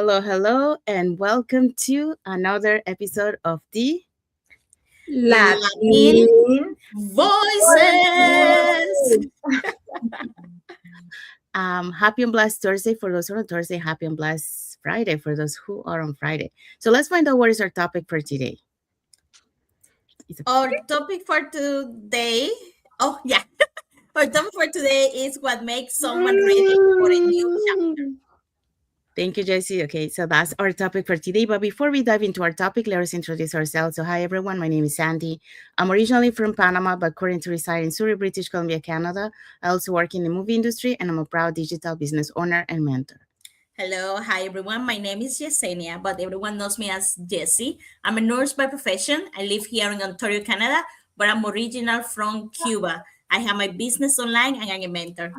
Hello, and welcome to another episode of the Latin Voices. Happy and Blessed Thursday for those who are on Thursday. Happy and Blessed Friday for those who are on Friday. So let's find out what is our topic for today. Our topic for today. Oh, yeah. Our topic for today is what makes someone ready for a new chapter. Thank you, Jessie. Okay, so that's our topic for today. But before we dive into our topic, let us introduce ourselves. So, hi, everyone. My name is Sandy. I'm originally from Panama, but currently reside in Surrey, British Columbia, Canada. I also work in the movie industry, and I'm a proud digital business owner and mentor. Hello. Hi, everyone. My name is Yesenia, but everyone knows me as Jessie. I'm a nurse by profession. I live here in Ontario, Canada, but I'm original from Cuba. I have my business online and I'm a mentor.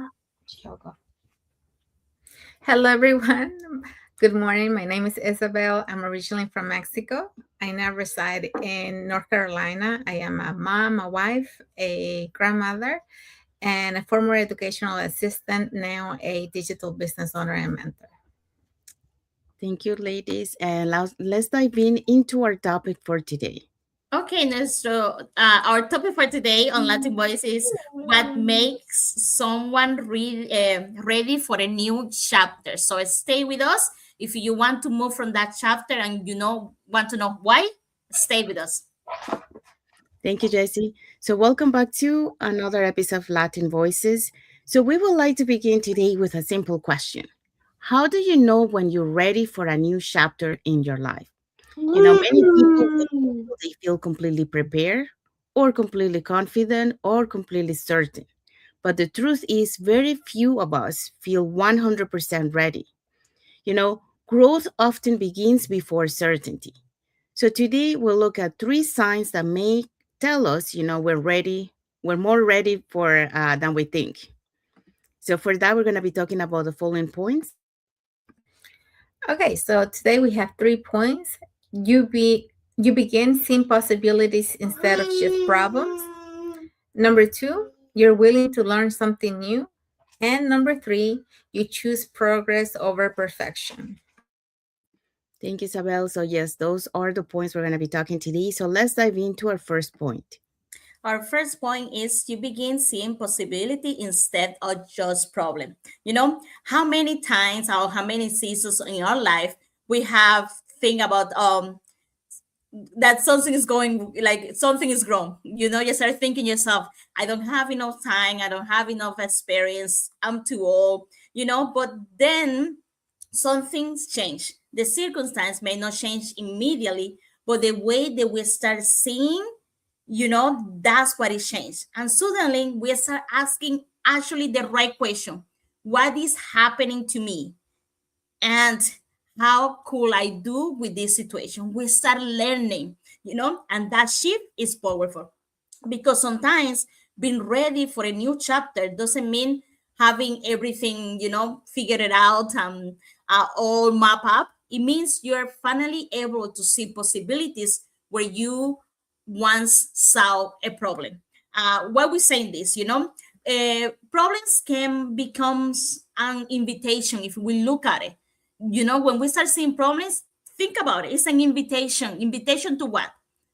Hello, everyone. Good morning. My name is Isabel. I'm originally from Mexico. I now reside in North Carolina. I am a mom, a wife, a grandmother, and a former educational assistant, now a digital business owner and mentor. Thank you, ladies. And let's dive into our topic for today. Okay, so our topic for today on Latin Voice is what makes someone ready for a new chapter. So stay with us. If you want to move from that chapter and want to know why, stay with us. Thank you, Jessie. So, welcome back to another episode of Latin Voices. So, we would like to begin today with a simple question. How do you know when you're ready for a new chapter in your life? Many people they feel completely prepared or completely confident or completely certain. But the truth is, very few of us feel 100% ready. Growth often begins before certainty. So today we'll look at three signs that may tell us, we're ready, we're more ready for than we think. So for that, we're going to be talking about the following points. Okay, so today we have 3 points. You begin seeing possibilities instead of just problems. Number 2, you're willing to learn something new. And number 3, you choose progress over perfection. Thank you, Isabel. So yes, those are the points we're going to be talking today. So let's dive into our first point. Our first point is you begin seeing possibility instead of just problem. How many times or how many seasons in our life we have think about that something is going, like something is wrong. You start thinking yourself, I don't have enough time, I don't have enough experience, I'm too old, but then some things change. The circumstance may not change immediately, but the way that we start seeing, that's what is changed. And suddenly we start asking actually the right question. What is happening to me? And how could I do with this situation? We start learning, and that shift is powerful, because sometimes being ready for a new chapter doesn't mean having everything, figured it out and all map up. It means you're finally able to see possibilities where you once saw a problem. Why we saying this? Problems can becomes an invitation if we look at it. When we start seeing problems, think about it. It's an invitation. Invitation to what?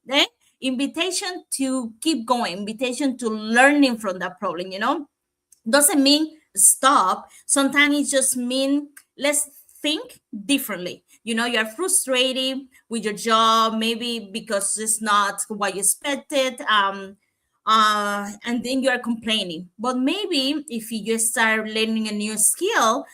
Eh? Invitation to keep going. Invitation to learning from that problem. Doesn't mean stop. Sometimes it just mean let's think differently. You're frustrated with your job, maybe because it's not what you expected. And then you are complaining. But maybe if you just start learning a new skill,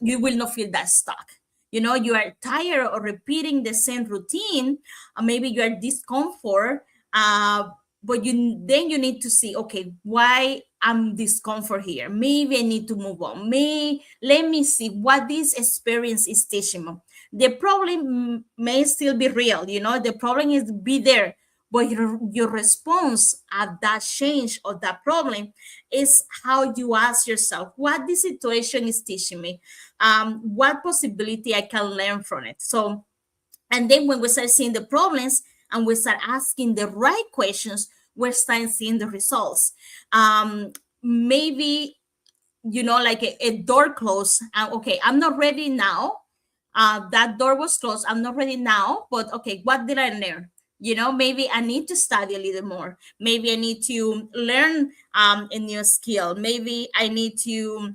you will not feel that stuck. You are tired of repeating the same routine. Maybe you are discomfort. But you need to see, okay, why I'm discomfort here. Maybe I need to move on. Let me see what this experience is teaching me. The problem may still be real. The problem is be there, but your response at that change of that problem is how you ask yourself what this situation is teaching me, what possibility I can learn from it. So, and then when we start seeing the problems and we start asking the right questions, we're starting seeing the results. Maybe like a door closed, and okay, I'm not ready now, that door was closed. I'm not ready now, but okay, what did I learn? Maybe I need to study a little more. Maybe I need to learn a new skill. Maybe I need to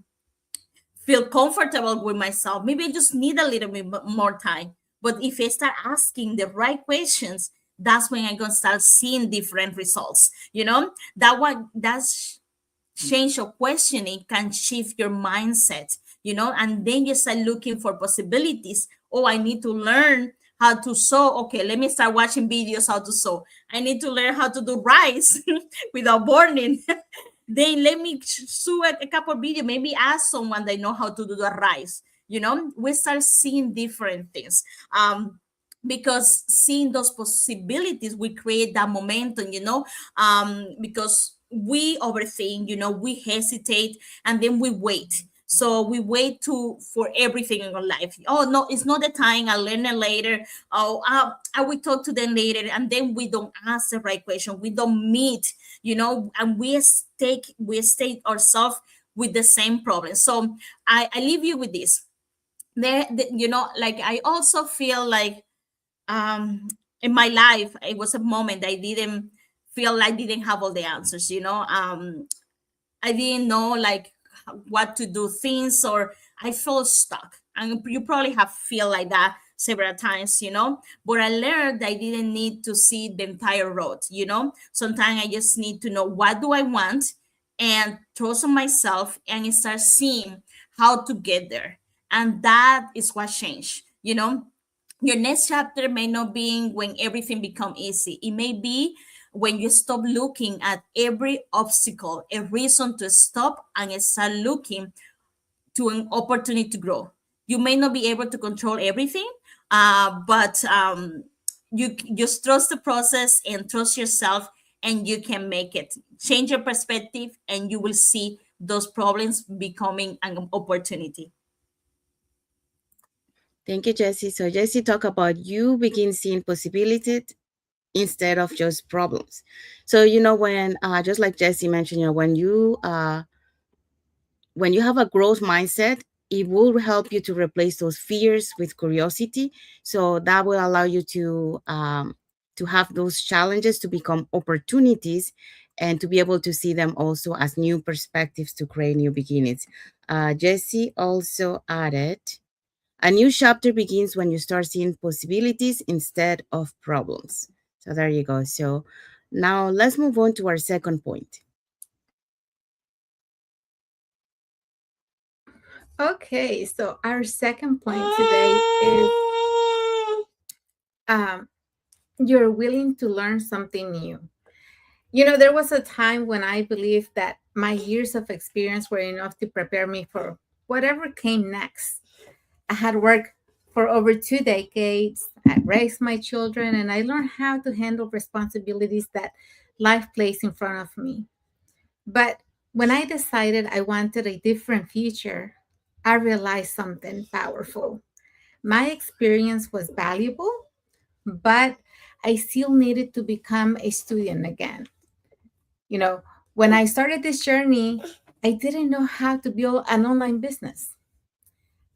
feel comfortable with myself. Maybe I just need a little bit more time. But if I start asking the right questions, that's when I'm gonna start seeing different results. That's change of questioning can shift your mindset, and then you start looking for possibilities. Oh, I need to learn how to sew. Okay, let me start watching videos how to sew. I need to learn how to do rice without burning. Then let me sew a couple of videos, maybe ask someone they know how to do the rice. We start seeing different things. Because seeing those possibilities, we create that momentum, because we overthink, we hesitate, and then we wait. So we wait for everything in our life. Oh no, it's not the time. I'll learn it later. Oh, I will talk to them later, and then we don't ask the right question. We don't meet, and we stay ourselves with the same problem. So I leave you with this. Like I also feel like in my life it was a moment I didn't feel I didn't have all the answers. I didn't know like what to do things, or I felt stuck. And you probably have feel like that several times, but I learned I didn't need to see the entire road. Sometimes I just need to know what do I want, and trust on myself and start seeing how to get there. And that is what changed. Your next chapter may not be when everything become easy. It may be when you stop looking at every obstacle, a reason to stop and start looking to an opportunity to grow. You may not be able to control everything, but you just trust the process and trust yourself, and you can make it. Change your perspective, and you will see those problems becoming an opportunity. Thank you, Jesse. So Jesse talk about you begin seeing possibilities instead of just problems. So when just like Jesse mentioned, when you have a growth mindset, it will help you to replace those fears with curiosity. So that will allow you to have those challenges to become opportunities, and to be able to see them also as new perspectives to create new beginnings. Jesse also added, a new chapter begins when you start seeing possibilities instead of problems. So there you go. So now let's move on to our second point. Okay, so our second point today is um, you're willing to learn something new. There was a time when I believed that my years of experience were enough to prepare me for whatever came next. I had worked for over 2 decades. I raised my children, and I learned how to handle responsibilities that life placed in front of me. But when I decided I wanted a different future, I realized something powerful. My experience was valuable, but I still needed to become a student again. You know, when I started this journey, I didn't know how to build an online business.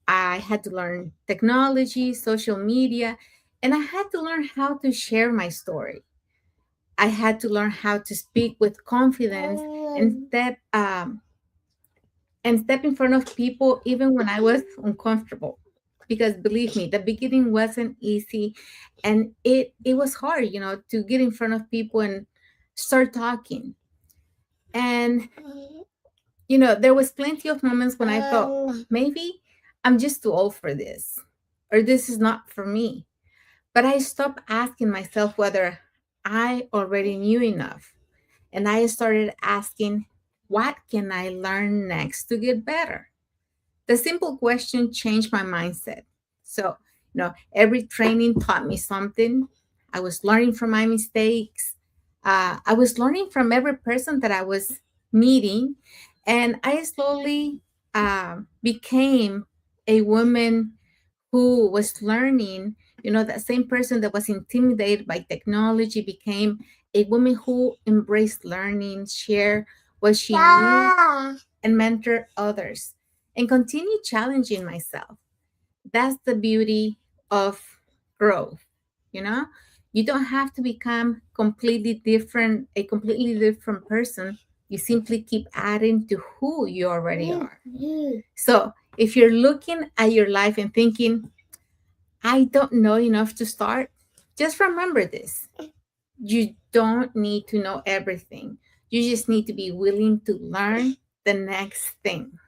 I had to learn technology, social media, and I had to learn how to share my story. I had to learn how to speak with confidence and step in front of people even when I was uncomfortable. Because believe me, the beginning wasn't easy, and it was hard, to get in front of people and start talking. And there was plenty of moments when I thought maybe I'm just too old for this, or this is not for me. But I stopped asking myself whether I already knew enough, and I started asking, what can I learn next to get better? The simple question changed my mindset. So, every training taught me something. I was learning from my mistakes. I was learning from every person that I was meeting. And I slowly became a woman who was learning. That same person that was intimidated by technology became a woman who embraced learning, share what she knew, and mentor others, and continue challenging myself. That's the beauty of growth. You know, you don't have to become a completely different person. You simply keep adding to who you already are. So if you're looking at your life and thinking, I don't know enough to start, just remember this. You don't need to know everything. You just need to be willing to learn the next thing,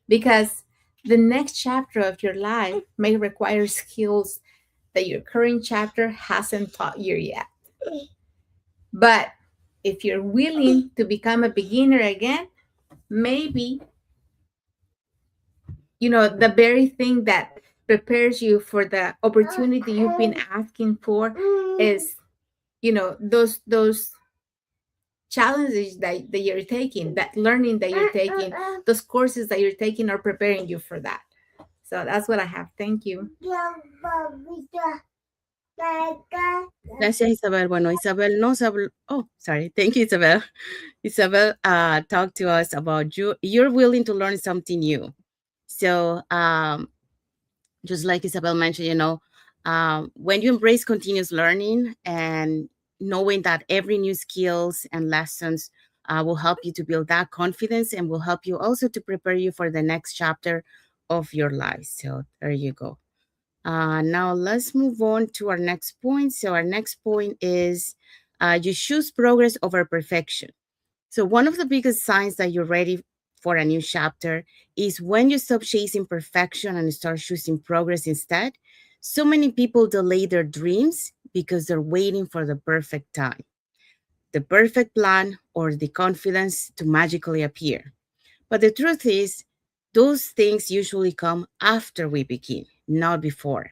because the next chapter of your life may require skills that your current chapter hasn't taught you yet. But if you're willing to become a beginner again, maybe, the very thing that prepares you for the opportunity you've been asking for is, those challenges that you're taking, that learning that you're taking, those courses that you're taking are preparing you for that. So that's what I have. Thank you. Gracias, Isabel. Bueno, Isabel nos habló. Oh, sorry. Thank you, Isabel. Isabel talked to us about you're willing to learn something new. So, just like Isabel mentioned, when you embrace continuous learning and knowing that every new skills and lessons will help you to build that confidence and will help you also to prepare you for the next chapter of your life. So there you go. Now let's move on to our next point. So our next point is you choose progress over perfection. So one of the biggest signs that you're ready for a new chapter is when you stop chasing perfection and start choosing progress instead. So many people delay their dreams because they're waiting for the perfect time, the perfect plan, or the confidence to magically appear. But the truth is, those things usually come after we begin, not before.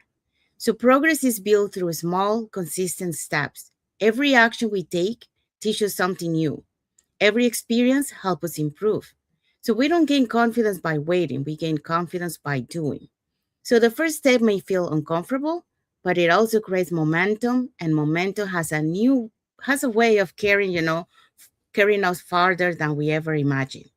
So progress is built through small, consistent steps. Every action we take teaches something new. Every experience helps us improve. So we don't gain confidence by waiting, we gain confidence by doing. So the first step may feel uncomfortable, but it also creates momentum, and momentum has a way of carrying us farther than we ever imagined.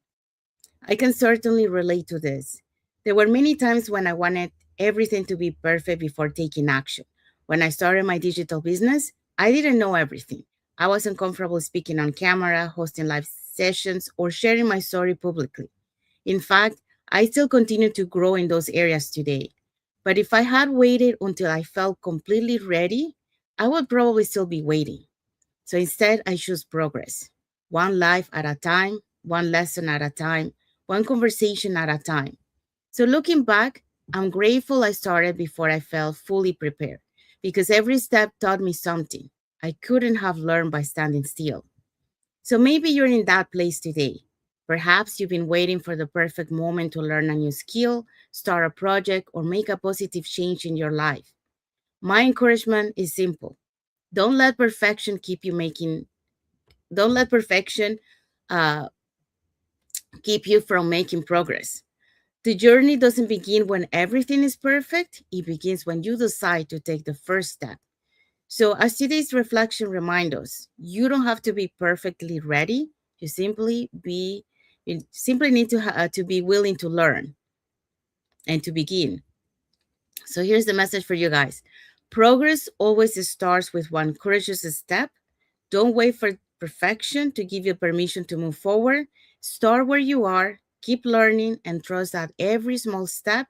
I can certainly relate to this. There were many times when I wanted everything to be perfect before taking action. When I started my digital business, I didn't know everything. I wasn't comfortable speaking on camera, hosting live sessions, or sharing my story publicly. In fact, I still continue to grow in those areas today. But if I had waited until I felt completely ready, I would probably still be waiting. So instead, I choose progress, one life at a time, one lesson at a time, one conversation at a time. So looking back, I'm grateful I started before I felt fully prepared because every step taught me something I couldn't have learned by standing still. So maybe you're in that place today. Perhaps you've been waiting for the perfect moment to learn a new skill, start a project, or make a positive change in your life. My encouragement is simple. Don't let perfection keep you making don't let perfection uh, keep you from making progress. The journey doesn't begin when everything is perfect, it begins when you decide to take the first step. So, as today's reflection reminds us, you don't have to be perfectly ready. You simply need to be willing to learn and to begin. So, here's the message for you guys. Progress always starts with one courageous step. Don't wait for perfection to give you permission to move forward. Start where you are, keep learning, and trust that every small step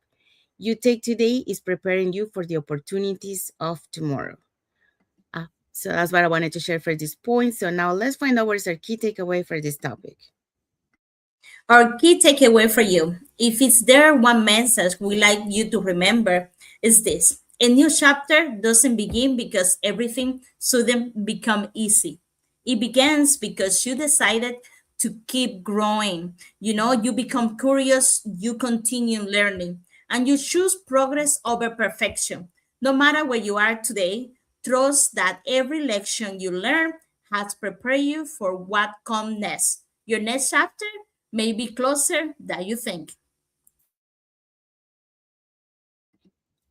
you take today is preparing you for the opportunities of tomorrow. So that's what I wanted to share for this point. So now let's find out what is our key takeaway for this topic. Our key takeaway for you, if it's there one message we like you to remember, is this. A new chapter doesn't begin because everything suddenly become easy. It begins because you decided to keep growing. You become curious, you continue learning, and you choose progress over perfection. No matter where you are today, trust that every lesson you learn has prepared you for what comes next. Your next chapter may be closer than you think.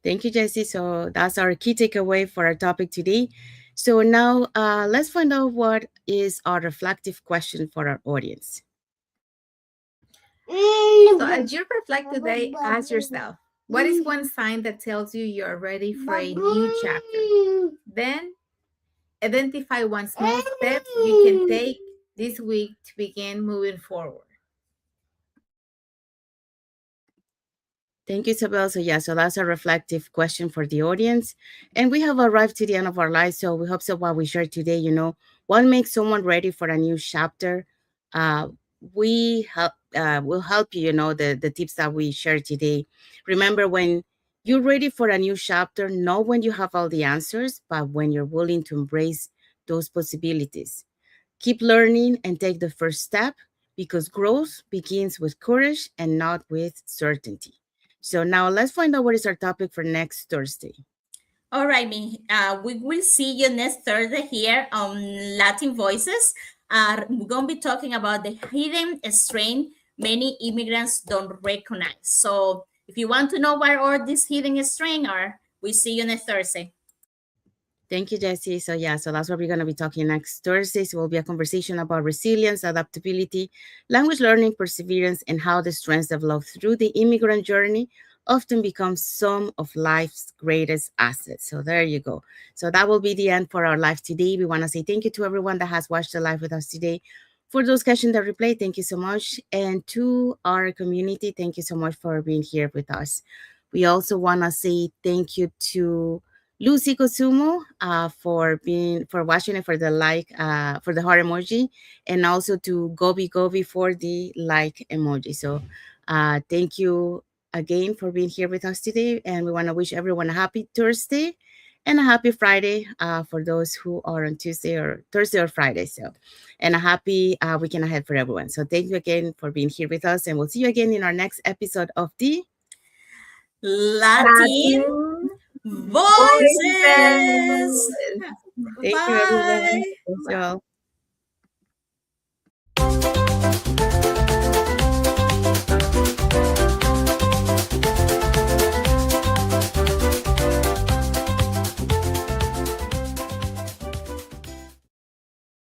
Thank you, Jessie. So that's our key takeaway for our topic today. So now let's find out what is our reflective question for our audience. So as you reflect today, ask yourself, What is one sign that tells you you're ready for a new chapter? Then identify one small step you can take this week to begin moving forward. Thank you, Isabel. So, yeah, so that's a reflective question for the audience. And we have arrived to the end of our life. So, we hope so what we shared today, what makes someone ready for a new chapter. Uh, we help will help you, the tips that we shared today. Remember, when you're ready for a new chapter, not when you have all the answers, but when you're willing to embrace those possibilities. Keep learning and take the first step because growth begins with courage and not with certainty. So now let's find out what is our topic for next Thursday. All right, me. We will see you next Thursday here on Latin Voices. We're going to be talking about the hidden strength many immigrants don't recognize. So if you want to know where all these hidden strengths are, we see you next Thursday. Thank you, Jessie. So yeah, so that's what we're going to be talking next Thursday. So it will be a conversation about resilience, adaptability, language learning, perseverance, and how the strengths developed through the immigrant journey often become some of life's greatest assets. So there you go. So that will be the end for our live today. We want to say thank you to everyone that has watched the live with us today. For those catching the replay, thank you so much. And to our community, thank you so much for being here with us. We also want to say thank you to Lucy Kosumo for watching it, for the like, for the heart emoji, and also to Gobi Gobi for the like emoji. So thank you again for being here with us today, and we want to wish everyone a happy Thursday and a happy Friday for those who are on Tuesday or Thursday or Friday. So, and a happy weekend ahead for everyone. So thank you again for being here with us, and we'll see you again in our next episode of the Latin Latin Voices. Voices. Thank you, everyone. Bye. Thank you all.